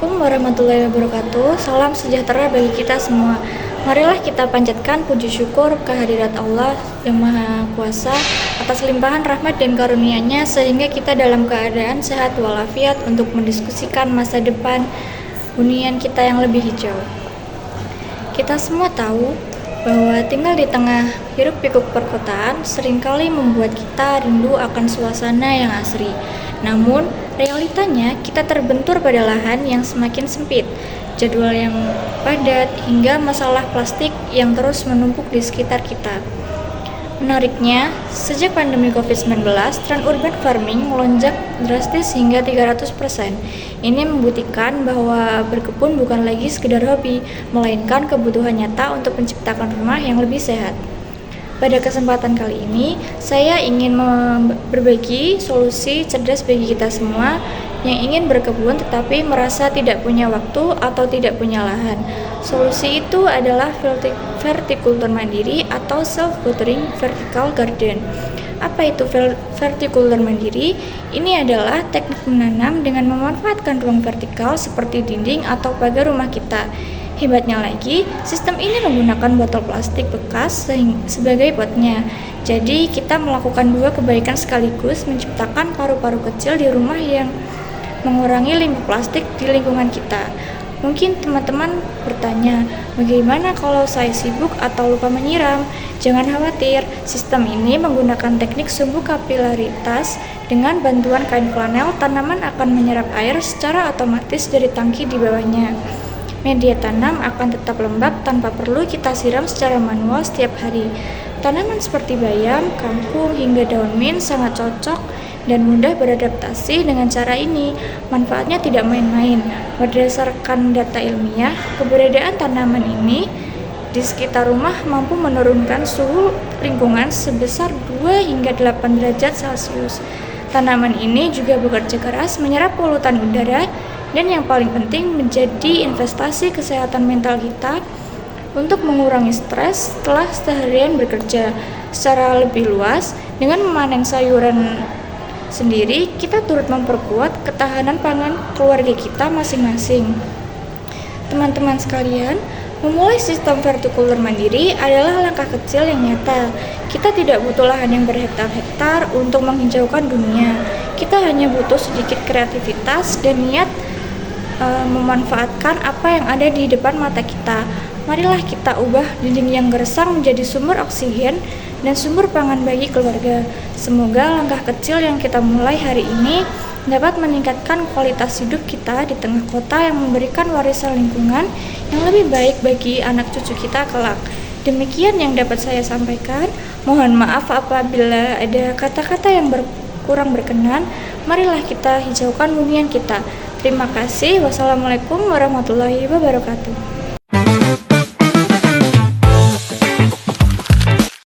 Assalamualaikum warahmatullahi wabarakatuh. Salam sejahtera bagi kita semua. Marilah kita panjatkan puji syukur kehadirat Allah yang Maha Kuasa atas limpahan rahmat dan karunia-Nya sehingga kita dalam keadaan sehat walafiat untuk mendiskusikan masa depan hunian kita yang lebih hijau. Kita semua tahu bahwa tinggal di tengah hiruk-pikuk perkotaan seringkali membuat kita rindu akan suasana yang asri. Namun, realitanya kita terbentur pada lahan yang semakin sempit, jadwal yang padat, hingga masalah plastik yang terus menumpuk di sekitar kita. Menariknya, sejak pandemi COVID-19, tren urban farming melonjak drastis hingga 300%. Ini membuktikan bahwa berkebun bukan lagi sekedar hobi, melainkan kebutuhan nyata untuk menciptakan rumah yang lebih sehat. Pada kesempatan kali ini, saya ingin berbagi solusi cerdas bagi kita semua yang ingin berkebun tetapi merasa tidak punya waktu atau tidak punya lahan. Solusi itu adalah vertikultur mandiri atau self-watering vertical garden. Apa itu vertikultur mandiri? Ini adalah teknik menanam dengan memanfaatkan ruang vertikal seperti dinding atau pagar rumah kita. Hebatnya lagi, sistem ini menggunakan botol plastik bekas sebagai potnya. Jadi, kita melakukan dua kebaikan sekaligus, menciptakan paru-paru kecil di rumah yang mengurangi limbah plastik di lingkungan kita. Mungkin teman-teman bertanya, bagaimana kalau saya sibuk atau lupa menyiram? Jangan khawatir, sistem ini menggunakan teknik sumbu kapilaritas. Dengan bantuan kain flanel, tanaman akan menyerap air secara otomatis dari tangki di bawahnya. Media tanam akan tetap lembab tanpa perlu kita siram secara manual setiap hari. Tanaman seperti bayam, kangkung, hingga daun mint sangat cocok dan mudah beradaptasi dengan cara ini. Manfaatnya tidak main-main. Berdasarkan data ilmiah, keberadaan tanaman ini di sekitar rumah mampu menurunkan suhu lingkungan sebesar 2 hingga 8 derajat Celcius. Tanaman ini juga bekerja keras menyerap polutan udara dan yang paling penting menjadi investasi kesehatan mental kita untuk mengurangi stres setelah seharian bekerja. Secara lebih luas, dengan memanen sayuran sendiri, kita turut memperkuat ketahanan pangan keluarga kita masing-masing. Teman-teman sekalian, memulai sistem vertikultur mandiri adalah langkah kecil yang nyata. Kita tidak butuh lahan yang berhektar-hektar untuk menghijaukan dunia. Kita hanya butuh sedikit kreativitas dan niat memanfaatkan apa yang ada di depan mata kita. Marilah kita ubah dinding yang gersang menjadi sumber oksigen dan sumber pangan bagi keluarga. Semoga langkah kecil yang kita mulai hari ini dapat meningkatkan kualitas hidup kita di tengah kota yang memberikan warisan lingkungan yang lebih baik bagi anak cucu kita kelak. Demikian yang dapat saya sampaikan. Mohon maaf apabila ada kata-kata yang kurang berkenan. Marilah kita hijaukan hunian kita. Terima kasih. Wassalamualaikum warahmatullahi wabarakatuh.